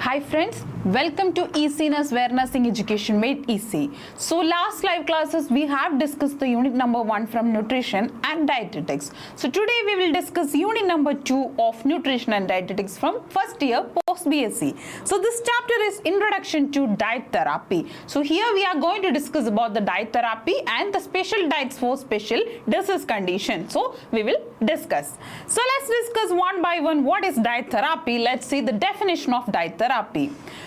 Hi friends, welcome to ECNS where nursing education made easy. So last live classes we have discussed the unit number 1 from nutrition and dietetics. So today we will discuss unit number 2 of nutrition and dietetics from first year post BSc. So this chapter is introduction to diet therapy. So here we are going to discuss about the diet therapy and the special diets for special disease conditions. So we will discuss. So let's discuss one by one what is diet therapy. Let's see the definition of diet therapy.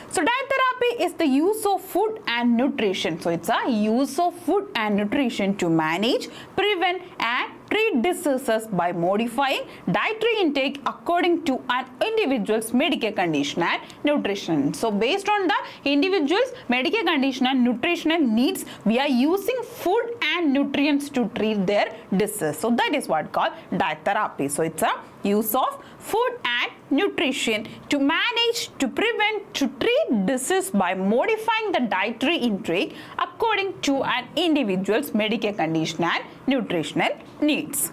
So diet therapy is the use of food and nutrition. So it's a use of food and nutrition to manage, prevent and treat diseases by modifying dietary intake according to an individual's medical condition and nutrition. So based on the individual's medical condition and nutritional needs, we are using food and nutrients to treat their disease. So that is what called diet therapy. So it's a use of food and nutrition to manage, to prevent, to treat disease by modifying the dietary intake according to an individual's medical condition and nutritional needs.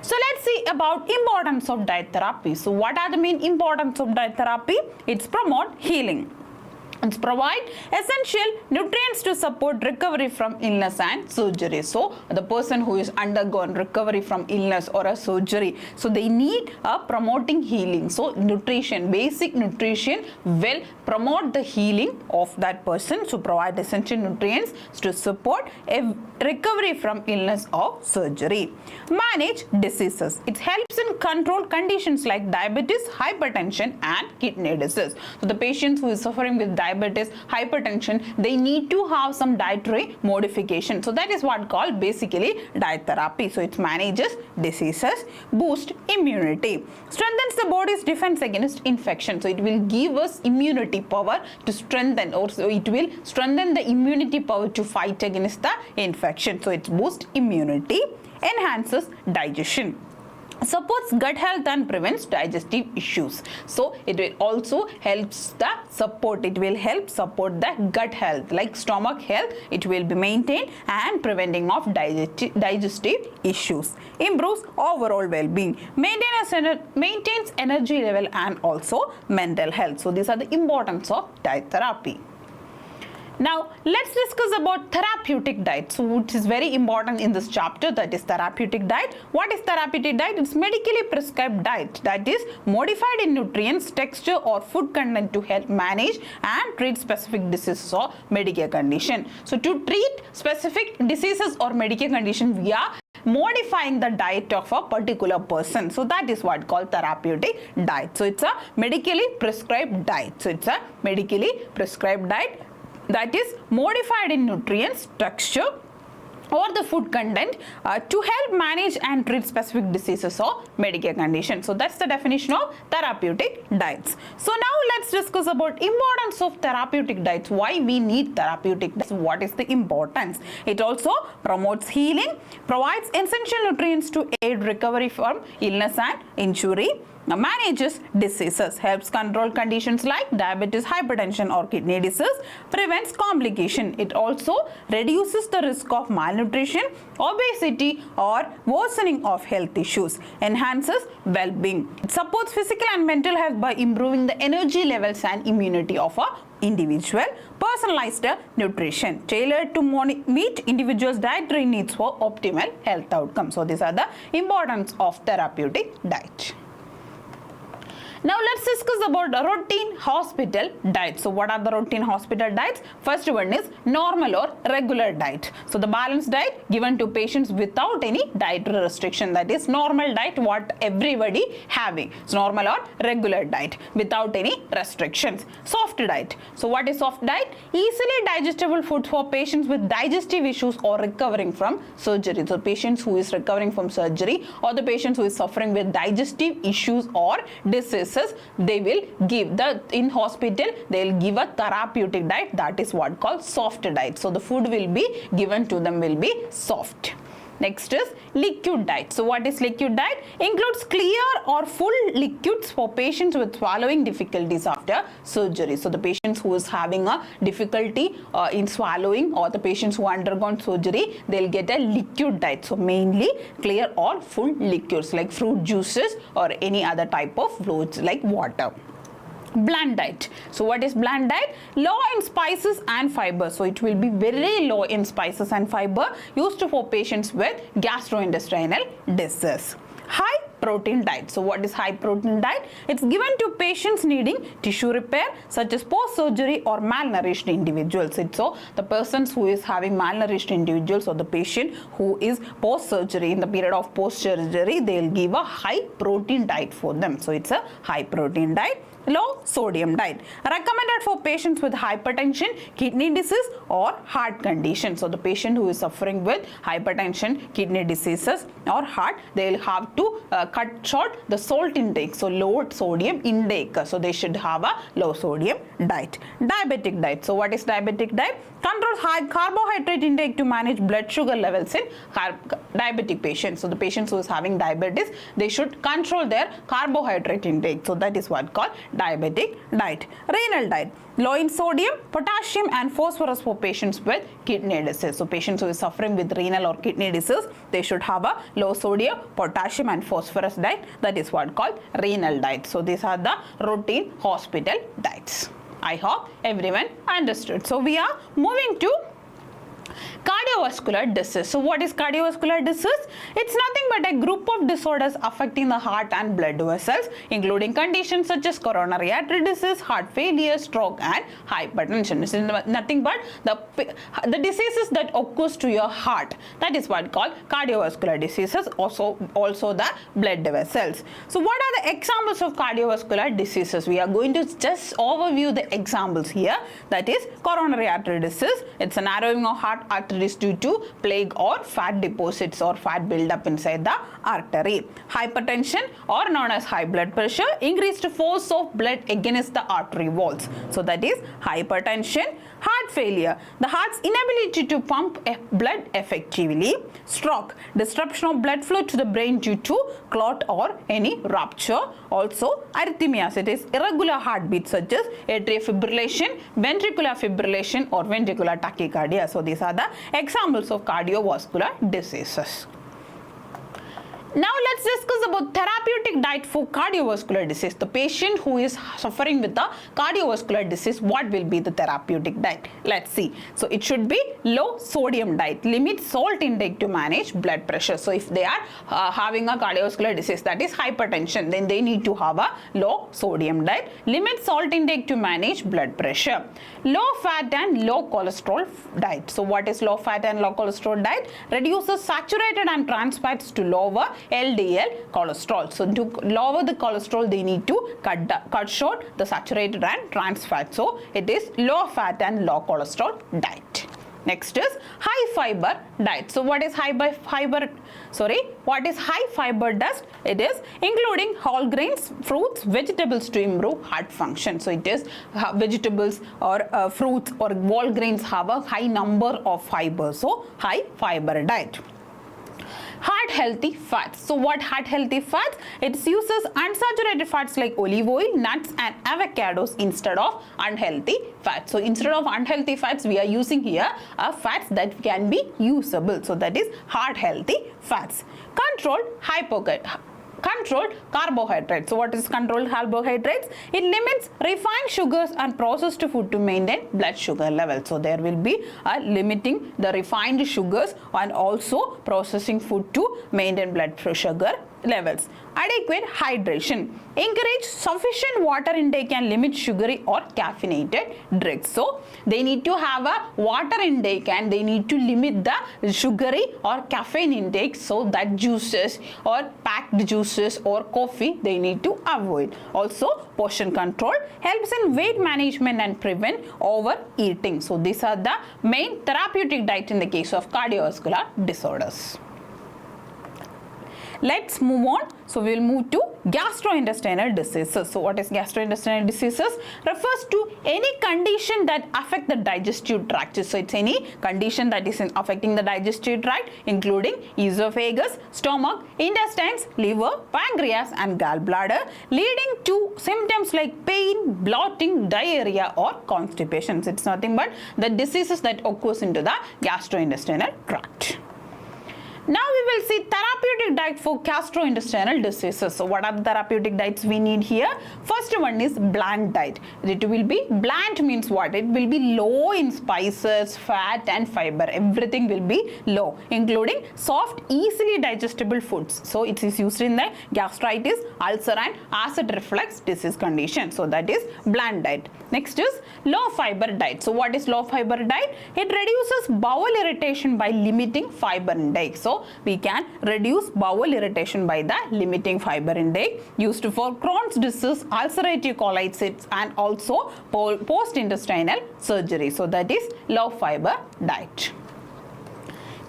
So let's see about importance of diet therapy. So what are the main importance of diet therapy? It's promote healing. It's provide essential nutrients to support recovery from illness and surgery. So the person who is undergone recovery from illness or a surgery, so they need a promoting healing. So nutrition, basic nutrition will promote the healing of that person. So provide essential nutrients to support a recovery from illness or surgery. Manage diseases. It helps in control conditions like diabetes, hypertension and kidney disease. So the patients who is suffering with diabetes, hypertension, they need to have some dietary modification. So that is what called basically diet therapy. So it manages diseases, boost immunity, strengthens the body's defense against infection. So it will give us immunity power to strengthen, or so it will strengthen the immunity power to fight against the infection. So it boosts immunity, enhances digestion, supports gut health and prevents digestive issues. So it will also helps the support, it will help support the gut health like stomach health. It will be maintained and preventing of digestive issues. Improves overall well-being, maintains energy level and also mental health. So these are the importance of diet therapy. Now let's discuss about therapeutic diet, so which is very important in this chapter, that is therapeutic diet. What is therapeutic diet? It's medically prescribed diet that is modified in nutrients, texture or food content to help manage and treat specific diseases or medical condition. So to treat specific diseases or medical condition, we are modifying the diet of a particular person. So that is what called therapeutic diet. So it's a medically prescribed diet. So it's a medically prescribed diet that is modified in nutrients, texture or the food content to help manage and treat specific diseases or medical conditions. So that's the definition of therapeutic diets. So now let's discuss about importance of therapeutic diets. Why we need therapeutic diets? What is the importance? It also promotes healing, provides essential nutrients to aid recovery from illness and injury, manages diseases, helps control conditions like diabetes, hypertension or kidney disease, prevents complication. It also reduces the risk of malnutrition, obesity or worsening of health issues, enhances well-being. It supports physical and mental health by improving the energy levels and immunity of a individual. Personalized nutrition tailored to meet individuals' dietary needs for optimal health outcomes. So these are the importance of therapeutic diet. Now let's discuss about the routine hospital diet. So what are the routine hospital diets? First one is normal or regular diet. So the balanced diet given to patients without any dietary restriction, that is normal diet what everybody having. So normal or regular diet without any restrictions. Soft diet. So what is soft diet? Easily digestible food for patients with digestive issues or recovering from surgery. So patients who is recovering from surgery or the patients who is suffering with digestive issues or diseases, they will give in hospital they will give a therapeutic diet, that is what called soft diet. So the food will be given to them will be soft. Next is liquid diet. So what is liquid diet? Includes clear or full liquids for patients with swallowing difficulties after surgery. So the patients who is having a difficulty in swallowing or the patients who undergone surgery, they'll get a liquid diet. So mainly clear or full liquids like fruit juices or any other type of fluids like water. bland diet. So what is bland diet? Low in spices and fiber. So it will be very low in spices and fiber, used for patients with gastrointestinal disease. High protein diet. So what is high protein diet? It's given to patients needing tissue repair, such as post-surgery or malnourished individuals. So the persons who is having malnourished individuals, or the patient who is post-surgery, in the period of post-surgery, they'll give a high protein diet for them. So it's a high protein diet. Low sodium diet, recommended for patients with hypertension, kidney disease or heart condition. So the patient who is suffering with hypertension, kidney diseases or heart, they will have to cut short the salt intake. So low sodium intake. So they should have a low sodium diet. Diabetic diet. So what is diabetic diet? Control high carbohydrate intake to manage blood sugar levels in diabetic patients. So the patients who is having diabetes, they should control their carbohydrate intake. So that is what called diabetic diet. Renal diet, low in sodium, potassium and phosphorus for patients with kidney disease. So patients who is suffering with renal or kidney disease, they should have a low sodium, potassium and phosphorus diet. That is what called renal diet. So these are the routine hospital diets. I hope everyone understood. So we are moving to cardiovascular disease. So what is cardiovascular disease? It's nothing but a group of disorders affecting the heart and blood vessels, including conditions such as coronary artery disease, heart failure, stroke and hypertension. This is nothing but the diseases that occurs to your heart. That is what called cardiovascular diseases, also the blood vessels. So what are the examples of cardiovascular diseases? We are going to just overview the examples here. That is coronary artery disease. It's a narrowing of heart arteries due to plaque or fat deposits or fat buildup inside the artery. Hypertension, or known as high blood pressure, increased force of blood against the artery walls. So that is hypertension. Heart failure, the heart's inability to pump blood effectively. Stroke, disruption of blood flow to the brain due to clot or any rupture. Also arrhythmias, it is irregular heartbeat such as atrial fibrillation, ventricular fibrillation or ventricular tachycardia. So these are the examples of cardiovascular diseases. Now let's discuss about therapeutic diet for cardiovascular disease. The patient who is suffering with the cardiovascular disease, what will be the therapeutic diet? Let's see. So it should be low sodium diet. Limit salt intake to manage blood pressure. So if they are having a cardiovascular disease, that is hypertension, then they need to have a low sodium diet. Limit salt intake to manage blood pressure. Low fat and low cholesterol diet. So what is low fat and low cholesterol diet? Reduces saturated and trans fats to lower LDL cholesterol. So to lower the cholesterol, they need to cut short the saturated and trans fat. So it is low fat and low cholesterol diet. Next is high fiber diet. So what is high fiber diet? It is including whole grains, fruits, vegetables to improve heart function. So it is vegetables or fruits or whole grains have a high number of fibers. So high fiber diet. Heart healthy fats. So what heart healthy fats? It uses unsaturated fats like olive oil, nuts and avocados instead of unhealthy fats. So instead of unhealthy fats, we are using here fats that can be usable. So that is heart healthy fats. Controlled carbohydrates. So what is controlled carbohydrates? It limits refined sugars and processed food to maintain blood sugar level. So there will be limiting the refined sugars and also processing food to maintain blood sugar levels. Adequate hydration. Encourage sufficient water intake and limit sugary or caffeinated drinks. So they need to have a water intake and they need to limit the sugary or caffeine intake, so that juices or packed juices or coffee they need to avoid. Also portion control helps in weight management and prevent overeating. So these are the main therapeutic diet in the case of cardiovascular disorders. Let's move on. So we will move to gastrointestinal diseases. So what is gastrointestinal diseases? Refers to any condition that affect the digestive tract. So it's any condition that is affecting the digestive tract, including esophagus, stomach, intestines, liver, pancreas and gallbladder, leading to symptoms like pain, bloating, diarrhea or constipation. So it's nothing but the diseases that occurs into the gastrointestinal tract. Now we will see therapeutic diet for gastrointestinal diseases. So what are the therapeutic diets we need here? First one is bland diet. It will be bland means what? It will be low in spices, fat and fiber. Everything will be low, including soft, easily digestible foods. So it is used in the gastritis, ulcer and acid reflux disease condition. So that is bland diet. Next is low fiber diet. So what is low fiber diet? It reduces bowel irritation by limiting fiber intake. So we can reduce bowel irritation by the limiting fiber intake, used for Crohn's disease, ulcerative colitis and also post-intestinal surgery. So that is low fiber diet.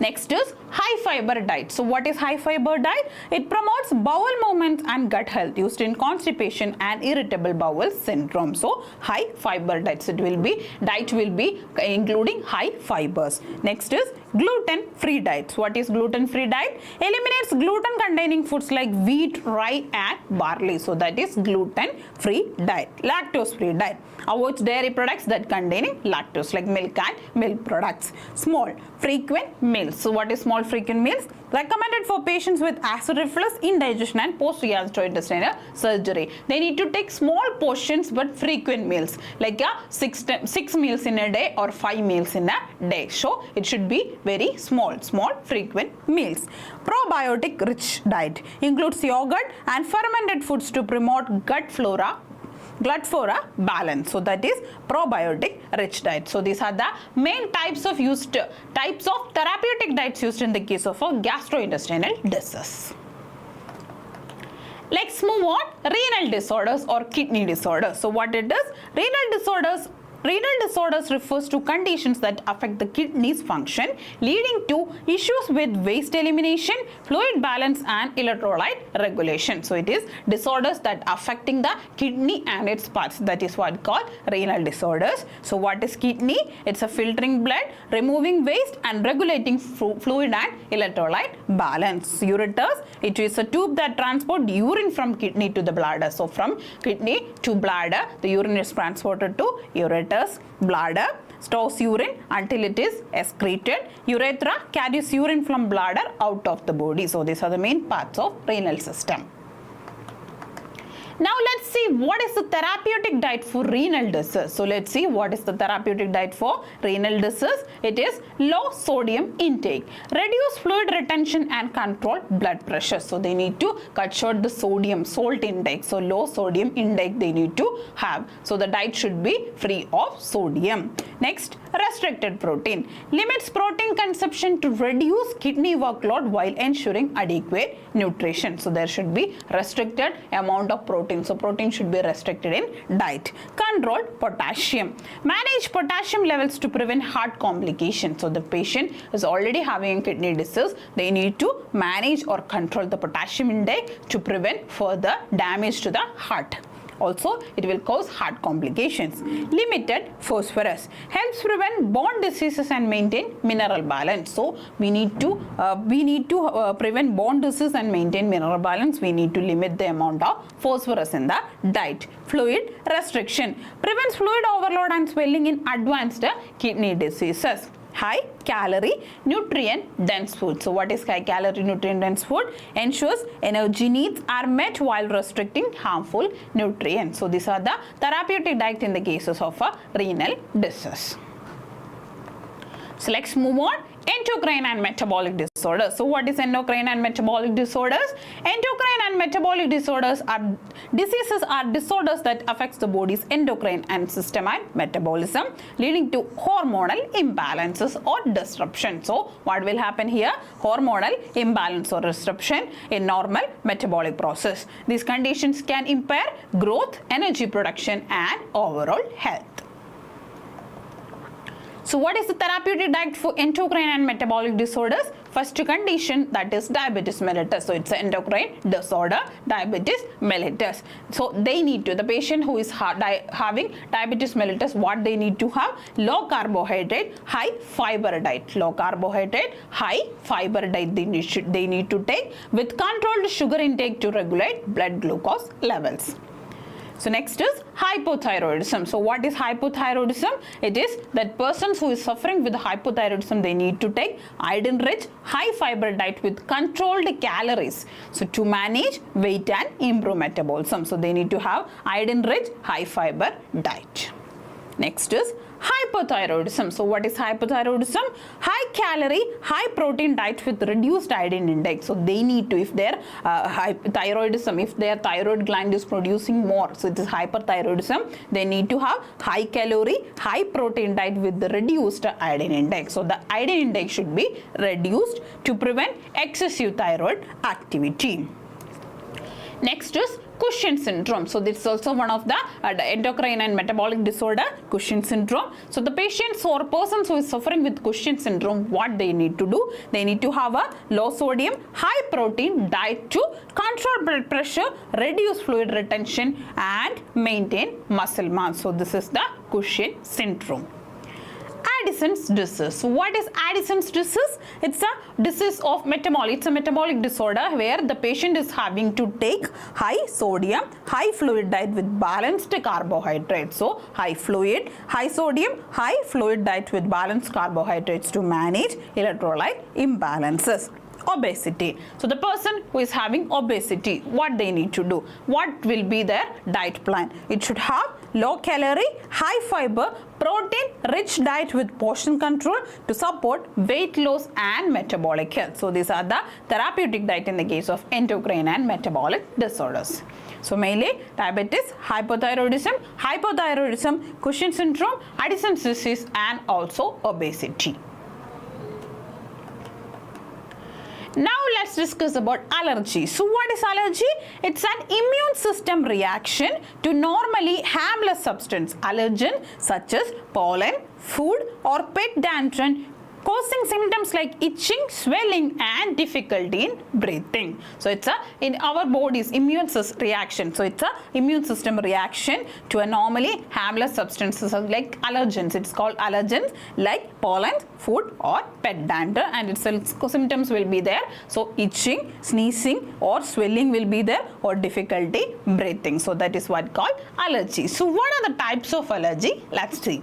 Next is high fiber diet. So what is high fiber diet? It promotes bowel movements and gut health, used in constipation and irritable bowel syndrome. So high fiber diets, diet will be including high fibers. Next is gluten free diet. What is gluten free diet? Eliminates gluten containing foods like wheat, rye and barley. So that is gluten free diet. Lactose free diet. Avoids dairy products that containing lactose like milk and milk products. Small frequent meals. So what is small frequent meals? Recommended for patients with acid reflux, indigestion and post-gastrointestinal surgery. They need to take small portions but frequent meals, like 6 meals in a day or 5 meals in a day. So it should be very small frequent meals. Probiotic rich diet includes yogurt and fermented foods to promote gut flora balance. So that is probiotic rich diet. So these are the main types of therapeutic diets used in the case of a gastrointestinal disease. Let's move on. Renal disorders or kidney disorders. So what it is? Renal disorders refers to conditions that affect the kidney's function, leading to issues with waste elimination, fluid balance and electrolyte regulation. So it is disorders that affecting the kidney and its parts. That is what called renal disorders. So what is kidney? It's a filtering blood, removing waste and regulating fluid and electrolyte balance. Ureters, it is a tube that transports urine from kidney to the bladder. So from kidney to bladder, the urine is transported to ureter. Bladder stores urine until it is excreted. Urethra carries urine from bladder out of the body. So these are the main parts of renal system. Now let's see what is the therapeutic diet for renal disease. So let's see what is the therapeutic diet for renal disease. It is low sodium intake, reduce fluid retention and control blood pressure. So they need to cut short the salt intake. So low sodium intake they need to have. So the diet should be free of sodium. Next, restricted protein. Limits protein consumption to reduce kidney workload while ensuring adequate nutrition. So there should be restricted amount of protein. So protein should be restricted in diet. Control potassium. Manage potassium levels to prevent heart complications. So the patient is already having kidney disease. They need to manage or control the potassium intake to prevent further damage to the heart. Also, it will cause heart complications. Limited phosphorus helps prevent bone diseases and maintain mineral balance. So we need to prevent bone disease and maintain mineral balance. We need to limit the amount of phosphorus in the diet. Fluid restriction prevents fluid overload and swelling in advanced kidney diseases. High calorie nutrient dense food. So what is high calorie nutrient dense food? Ensures energy needs are met while restricting harmful nutrients. So these are the therapeutic diet in the cases of a renal disease. So let's move on. Endocrine and metabolic disorders. So what is endocrine and metabolic disorders? Endocrine and metabolic disorders are disorders that affects the body's endocrine and system and metabolism, leading to hormonal imbalances or disruption. So what will happen here? Hormonal imbalance or disruption in normal metabolic process. These conditions can impair growth, energy production and overall health. So what is the therapeutic diet for endocrine and metabolic disorders? First condition, that is diabetes mellitus. So it's an endocrine disorder, diabetes mellitus. So they need to, the patient who is having diabetes mellitus, what they need to have? Low carbohydrate, high fiber diet. Low carbohydrate, high fiber diet they need to take with controlled sugar intake to regulate blood glucose levels. So next is hypothyroidism. So what is hypothyroidism? It is that persons who is suffering with hypothyroidism, they need to take iodine-rich, high-fiber diet with controlled calories. So to manage weight and improve metabolism. So they need to have iodine-rich, high-fiber diet. Next is hypothyroidism. So what is hypothyroidism? High calorie, high protein diet with reduced iodine index. So they need to, if their hypothyroidism, if their thyroid gland is producing more, so it is hyperthyroidism, they need to have high calorie, high protein diet with the reduced iodine index. So the iodine index should be reduced to prevent excessive thyroid activity. Next is Cushing syndrome. So this is also one of the endocrine and metabolic disorder, Cushing syndrome. So the patients or persons who is suffering with Cushing syndrome, what they need to do? They need to have a low sodium, high protein diet to control blood pressure, reduce fluid retention and maintain muscle mass. So this is the Cushing syndrome. Addison's disease. So what is Addison's disease? It's a disease of metabolic. It's a metabolic disorder where the patient is having to take high sodium, high fluid diet with balanced carbohydrates. So high fluid, high sodium, high fluid diet with balanced carbohydrates to manage electrolyte imbalances. Obesity. So the person who is having obesity, what they need to do? What will be their diet plan? It should have low calorie, high fiber, protein rich diet with portion control to support weight loss and metabolic health. So these are the therapeutic diet in the case of endocrine and metabolic disorders. So mainly diabetes, hypothyroidism, Cushing syndrome, Addison's disease and also obesity. Now let's discuss about allergy. So what is allergy? It's an immune system reaction to normally harmless substance, allergen such as pollen, food or pet dander, causing symptoms like itching, swelling and difficulty in breathing. So it's in our body's immune system reaction. So it's a immune system reaction to a normally harmless substances like allergens. It's called allergens like pollen, food or pet dander, and its symptoms will be there. So itching, sneezing or swelling will be there or difficulty breathing. So that is what called allergy. So what are the types of allergy? Let's see.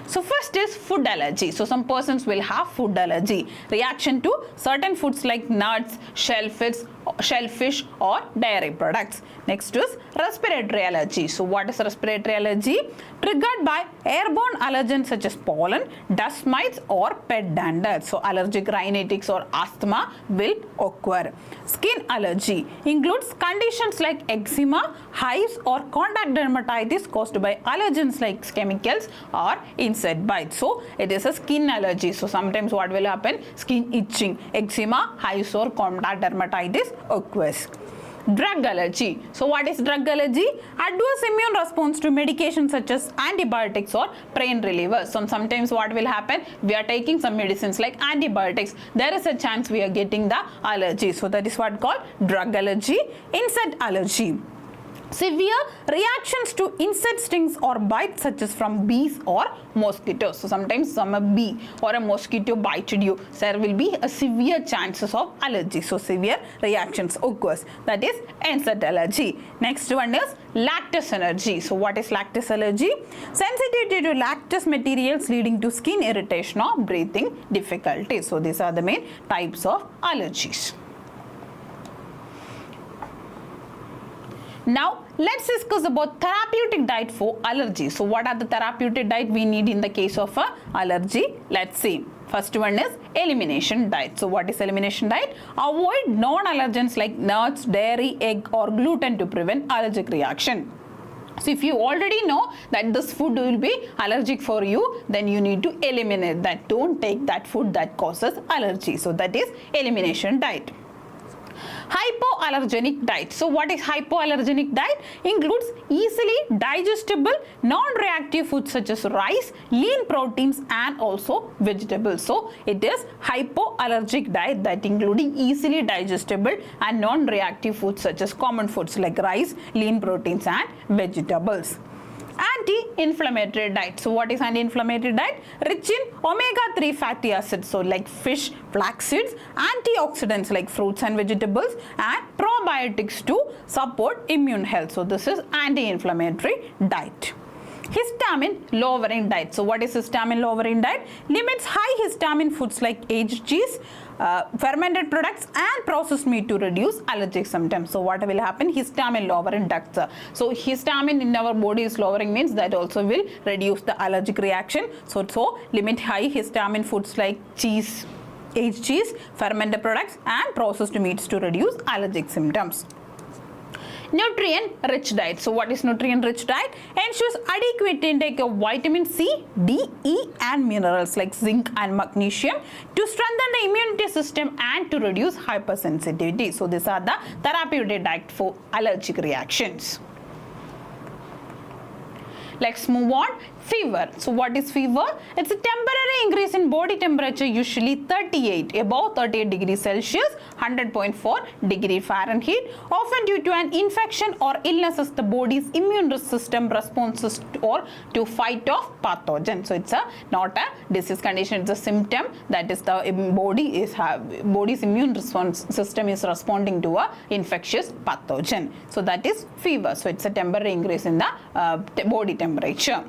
So first is food allergy. So some persons will have food allergy, reaction to certain foods like nuts, shellfish or dairy products. Next is respiratory allergy. So what is respiratory allergy? Triggered by airborne allergens such as pollen, dust mites or pet dander. So allergic rhinitis or asthma will occur. Skin allergy includes conditions like eczema, hives or contact dermatitis caused by allergens like chemicals or insect bites. So it is a skin allergy. So sometimes what will happen? Skin itching, eczema, hives or contact dermatitis occurs. Drug allergy. So what is drug allergy? Adverse immune response to medications such as antibiotics or pain relievers. So sometimes what will happen? We are taking some medicines like antibiotics. There is a chance we are getting the allergy. So that is what called drug allergy. Insect allergy. Severe reactions to insect stings or bites such as from bees or mosquitoes. So sometimes a bee or a mosquito bited you. So there will be a severe chances of allergy. So severe reactions occurs. That is insect allergy. Next one is lactose allergy. So what is lactose allergy? Sensitivity to lactose materials leading to skin irritation or breathing difficulty. So these are the main types of allergies. Now let's discuss about therapeutic diet for allergy. So what are the therapeutic diet we need in the case of allergy? Let's see. First one is elimination diet. So what is elimination diet? Avoid non-allergens like nuts, dairy, egg or gluten to prevent allergic reaction. So if you already know that this food will be allergic for you, then you need to eliminate that. Don't take that food that causes allergy. So that is elimination diet. Hypoallergenic diet. So what is hypoallergenic diet? Includes easily digestible non-reactive foods such as rice, lean proteins and also vegetables. So it is hypoallergic diet that including easily digestible and non-reactive foods such as common foods like rice, lean proteins and vegetables. anti-inflammatory diet. So what is anti-inflammatory diet? Rich in omega-3 fatty acids, so like fish, flax seeds, antioxidants like fruits and vegetables, and probiotics to support immune health. So this is anti-inflammatory diet. Histamine lowering diet. So what is histamine lowering diet? Limits high histamine foods like aged cheese, fermented products and processed meat to reduce allergic symptoms. So what will happen? Histamine lowering diet. So histamine in our body is lowering means that also will reduce the allergic reaction. So limit high histamine foods like cheese, aged cheese, fermented products and processed meats to reduce allergic symptoms. Nutrient rich diet. So what is nutrient rich diet? Ensures adequate intake of vitamin C, D, E and minerals like zinc and magnesium to strengthen the immunity system and to reduce hypersensitivity. So these are the therapeutic diet for allergic reactions. Let's move on. Fever. So what is fever? It's a temporary increase in body temperature, usually above 38 degrees Celsius, 100.4 degree Fahrenheit, often due to an infection or illness as the body's immune system responses to fight off pathogen. So it's not a disease condition, it's a symptom that is the body's immune response system is responding to a infectious pathogen. So that is fever. So it's a temporary increase in the body temperature.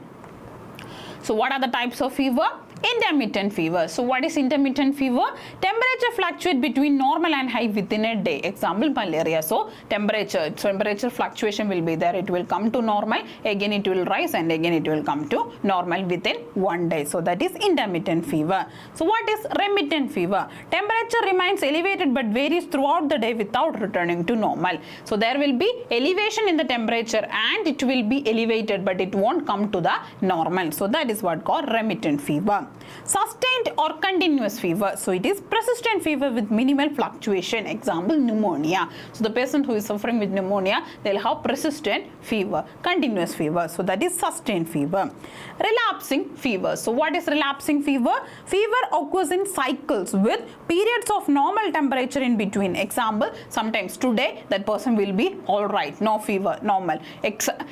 So what are the types of fever? Intermittent fever. So what is intermittent fever? Temperature fluctuates between normal and high within a day. Example, malaria. So temperature fluctuation will be there. It will come to normal, again it will rise and again it will come to normal within one day. So that is intermittent fever. So what is remittent fever? Temperature remains elevated but varies throughout the day without returning to normal. So there will be elevation in the temperature and it will be elevated but it won't come to the normal. So that is what called remittent fever. Sustained or continuous fever. So it is persistent fever with minimal fluctuation. Example, pneumonia. So the patient who is suffering with pneumonia, they'll have persistent fever, continuous fever. So that is sustained fever. Relapsing fever. So what is relapsing fever? Fever occurs in cycles with periods of normal temperature in between. Example, sometimes today that person will be all right, no fever, normal.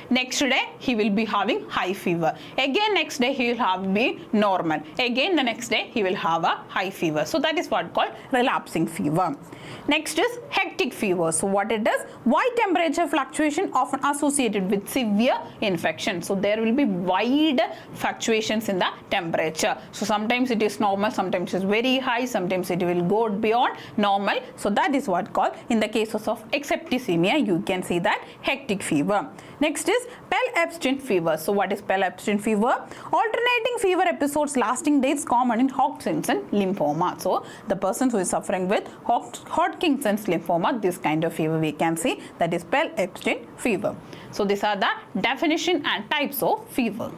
Next day he will be having high fever. Again next day he will have be normal. Again the next day he will have a high fever. So that is what called relapsing fever. Next is hectic fever. So what it is? Wide temperature fluctuation often associated with severe infection. So there will be wide fluctuations in the temperature. So sometimes it is normal, sometimes it is very high, sometimes it will go beyond normal. So that is what called, in the cases of septicemia, you can see that hectic fever. Next is Bell-Epstein fever. So what is Bell-Epstein fever? Alternating fever episodes lasting days common in Hodgkin's lymphoma. So the person who is suffering with Hodgkin's lymphoma, this kind of fever we can see, that is Bell-Epstein fever. So these are the definition and types of fever.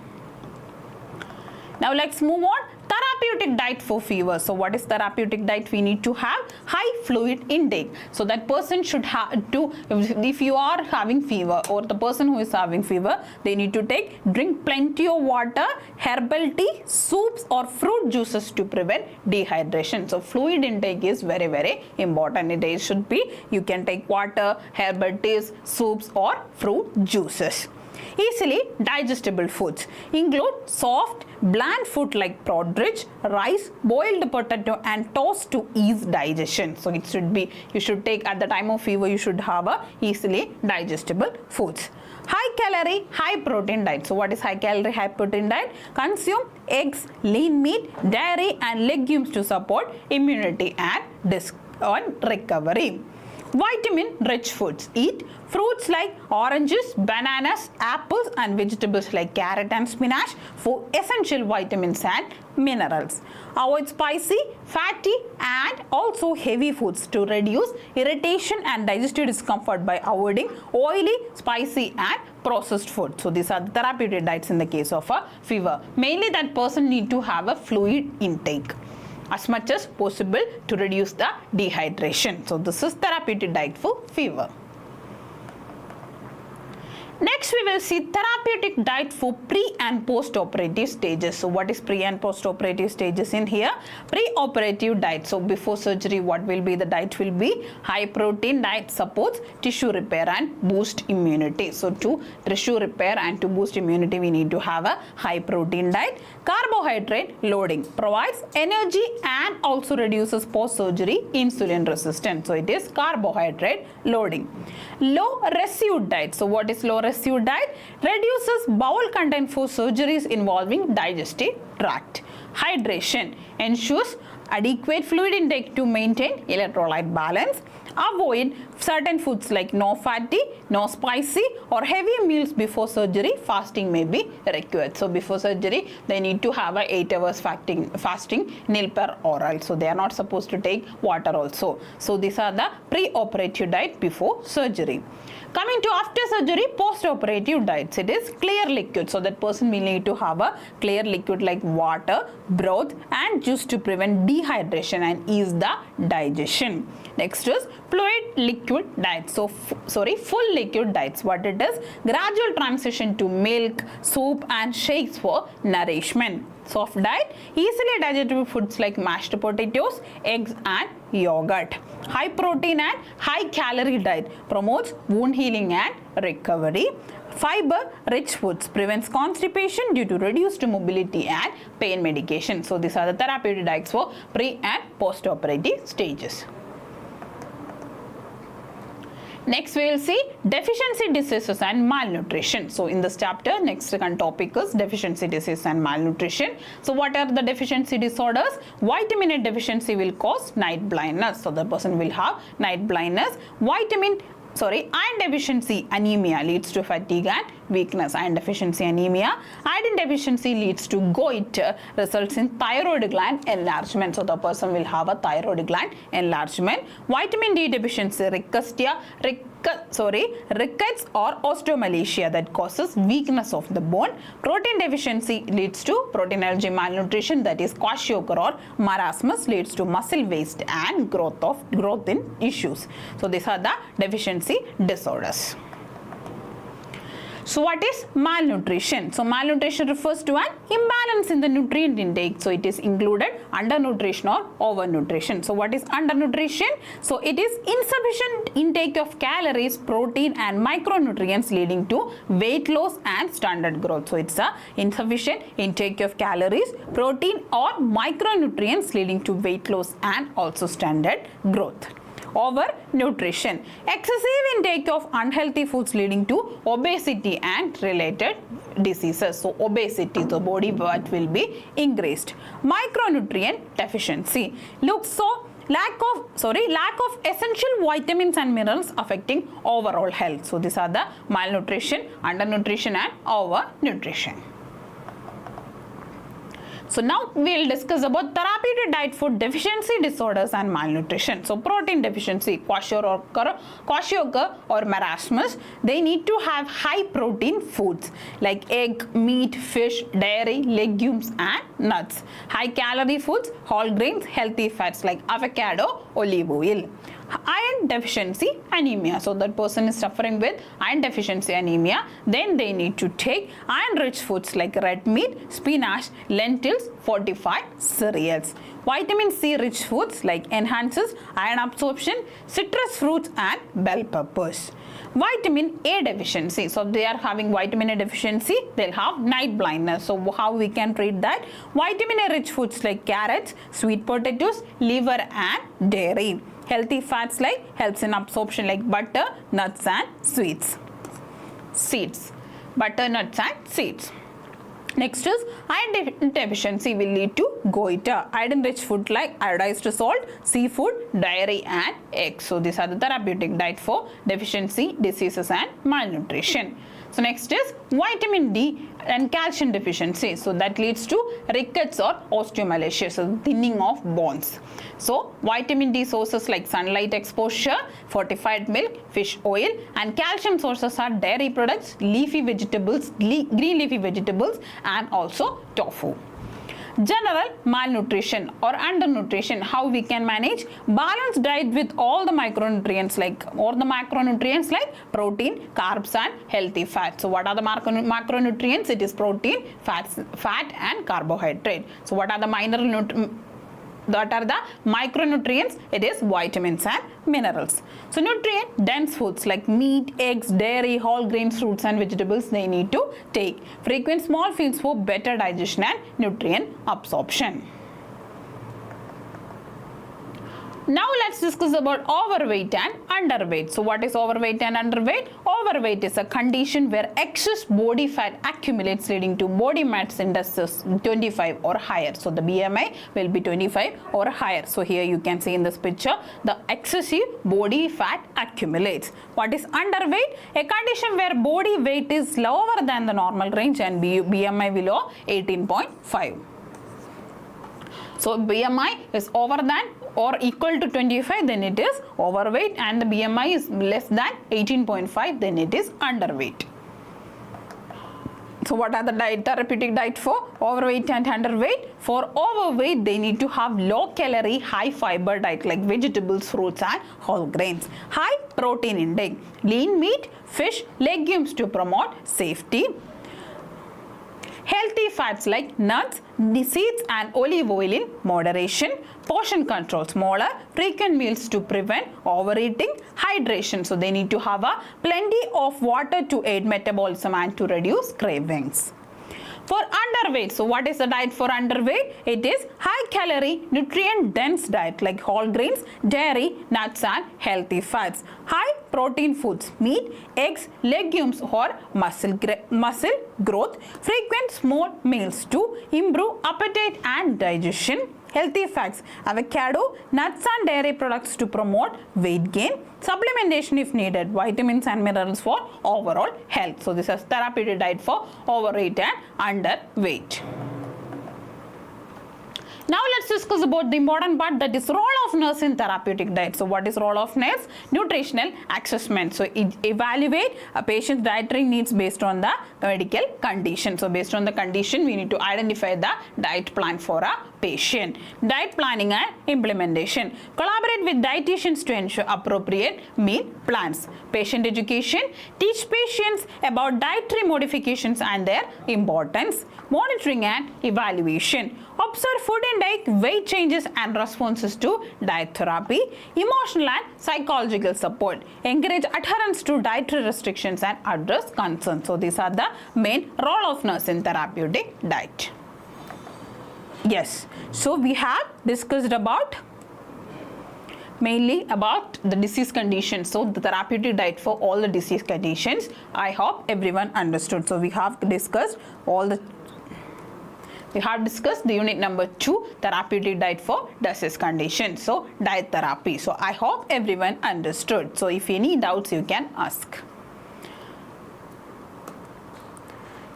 Now let's move on. Therapeutic diet for fever. So what is therapeutic diet? We need to have high fluid intake. So that person should have to, if you are having fever or the person who is having fever, they need to drink plenty of water, herbal tea, soups or fruit juices to prevent dehydration. So fluid intake is very, very important. It should be, you can take water, herbal teas, soups or fruit juices. Easily digestible foods include soft, bland food like porridge, rice, boiled potato and toast to ease digestion. So it should be, you should take at the time of fever, you should have a easily digestible foods. High calorie, high protein diet. So what is high calorie, high protein diet? Consume eggs, lean meat, dairy and legumes to support immunity and recovery. Vitamin rich foods. Eat fruits like oranges, bananas, apples and vegetables like carrot and spinach for essential vitamins and minerals. Avoid spicy, fatty and also heavy foods to reduce irritation and digestive discomfort by avoiding oily, spicy and processed food. So these are the therapeutic diets in the case of a fever. Mainly that person need to have a fluid intake as much as possible to reduce the dehydration. So this is therapeutic diet for fever. Next, we will see therapeutic diet for pre and post-operative stages. So, what is pre and post-operative stages in here? Pre-operative diet. So, before surgery, what will be the diet? Will be high protein diet, supports tissue repair and boost immunity. So, to tissue repair and to boost immunity, we need to have a high protein diet. Carbohydrate loading provides energy and also reduces post-surgery insulin resistance. So, it is carbohydrate loading. Low residue diet. So, what is low residue diet? Reduces bowel content for surgeries involving digestive tract. Hydration ensures adequate fluid intake to maintain electrolyte balance. Avoid certain foods like no fatty, no spicy or heavy meals before surgery. Fasting may be required. So before surgery, they need to have a 8 hours fasting nil per oral. So they are not supposed to take water also. So these are the pre-operative diet before surgery. Coming to after surgery, post-operative diets, it is clear liquid. So that person will need to have a clear liquid like water, broth and juice to prevent dehydration and ease the digestion. Next is fluid liquid diet. So full liquid diets. What it is? Gradual transition to milk, soup and shakes for nourishment. Soft diet, easily digestible foods like mashed potatoes, eggs and yogurt. High protein and high calorie diet promotes wound healing and recovery. Fiber rich foods prevents constipation due to reduced mobility and pain medication. So these are the therapeutic diets for pre and post operative stages. Next, we will see deficiency diseases and malnutrition. So, in this chapter, next topic is deficiency disease and malnutrition. So, what are the deficiency disorders? Vitamin A deficiency will cause night blindness. So, the person will have night blindness. Iron deficiency anemia leads to fatigue and weakness. Iron deficiency anemia. Iron deficiency leads to goiter, results in thyroid gland enlargement. So the person will have a thyroid gland enlargement. Vitamin D deficiency, rickets or osteomalacia that causes weakness of the bone. Protein deficiency leads to protein allergy malnutrition, that is kwashiorkor or marasmus, leads to muscle waste and growth in issues. So these are the deficiency disorders. So what is malnutrition? So malnutrition refers to an imbalance in the nutrient intake. So it is included undernutrition or overnutrition. So what is undernutrition? So it is insufficient intake of calories, protein and micronutrients leading to weight loss and stunted growth. So it's a insufficient intake of calories, protein or micronutrients leading to weight loss and also stunted growth. Overnutrition, excessive intake of unhealthy foods leading to obesity and related diseases. So obesity, the body weight will be increased. Micronutrient deficiency, lack of essential vitamins and minerals affecting overall health. So these are the malnutrition, undernutrition and overnutrition. So now we will discuss about therapeutic diet for deficiency disorders and malnutrition. So protein deficiency, kwashiorkor or marasmus, they need to have high protein foods like egg, meat, fish, dairy, legumes and nuts. High calorie foods, whole grains, healthy fats like avocado, olive oil. Iron deficiency anemia, so that person is suffering with iron deficiency anemia, then they need to take iron rich foods like red meat, spinach, lentils, fortified cereals. Vitamin C rich foods like enhances iron absorption, citrus fruits and bell peppers. Vitamin A deficiency, so they are having vitamin A deficiency, they'll have night blindness. So how we can treat that? Vitamin A rich foods like carrots, sweet potatoes, liver and dairy. Healthy fats like helps in absorption like butter, nuts and seeds. Butter, nuts and seeds. Next is iron deficiency will lead to goiter. Iron rich food like iodized salt, seafood, dairy and eggs. So these are the therapeutic diet for deficiency diseases and malnutrition. So next is vitamin D and calcium deficiency. So that leads to rickets or osteomalacia, so thinning of bones. So vitamin D sources like sunlight exposure, fortified milk, fish oil, and calcium sources are dairy products, leafy vegetables, green leafy vegetables and also tofu. General malnutrition or undernutrition, how we can manage balanced diet with all the micronutrients like protein, carbs and healthy fat. So what are the macronutrients? It is protein, fat and carbohydrate. So what are the micronutrients? It is vitamins and minerals. So nutrient dense foods like meat, eggs, dairy, whole grains, fruits and vegetables they need to take. Frequent small meals for better digestion and nutrient absorption. Now let's discuss about overweight and underweight. So what is overweight and underweight? Overweight is a condition where excess body fat accumulates leading to body mass index 25 or higher. So the BMI will be 25 or higher. So here you can see in this picture the excessive body fat accumulates. What is underweight? A condition where body weight is lower than the normal range and BMI below 18.5. So BMI is over than or equal to 25, then it is overweight, and the BMI is less than 18.5, then it is underweight. So what are the therapeutic diet for overweight and underweight? For overweight, they need to have low calorie, high fiber diet like vegetables, fruits and whole grains. High protein intake, lean meat, fish, legumes to promote safety. Healthy fats like nuts, seeds and olive oil in moderation. Portion control, smaller, frequent meals to prevent overeating. Hydration, so they need to have plenty of water to aid metabolism and to reduce cravings. For underweight, so what is the diet for underweight? It is high calorie, nutrient dense diet like whole grains, dairy, nuts and healthy fats. High protein foods, meat, eggs, legumes or muscle growth. Frequent small meals to improve appetite and digestion. Healthy fats, avocado, nuts and dairy products to promote weight gain. Supplementation if needed, vitamins and minerals for overall health. So this is therapeutic diet for overweight and underweight. Now let's discuss about the important part, that is role of nurse in therapeutic diet. So what is role of nurse? Nutritional assessment. So evaluate a patient's dietary needs based on the medical condition. So based on the condition, we need to identify the diet plan for a patient. Diet planning and implementation. Collaborate with dietitians to ensure appropriate meal plans. Patient education. Teach patients about dietary modifications and their importance. Monitoring and evaluation. Observe food intake, weight changes and responses to diet therapy. Emotional and psychological support. Encourage adherence to dietary restrictions and address concerns. So these are the main role of nurse in therapeutic diet. Yes, so we have discussed about mainly about the disease conditions. So the therapeutic diet for all the disease conditions. I hope everyone understood. So we have discussed the unit number 2, therapeutic diet for disease conditions. So diet therapy. So I hope everyone understood. So if any doubts you can ask.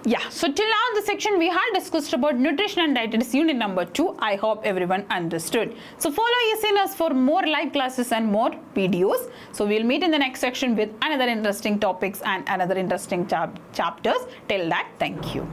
Yeah, so till now in the section we had discussed about nutrition and dietetics unit number 2. I hope everyone understood. So follow ECNS for more live classes and more videos. So we'll meet in the next section with another interesting topics and another interesting chapters. Till that, thank you.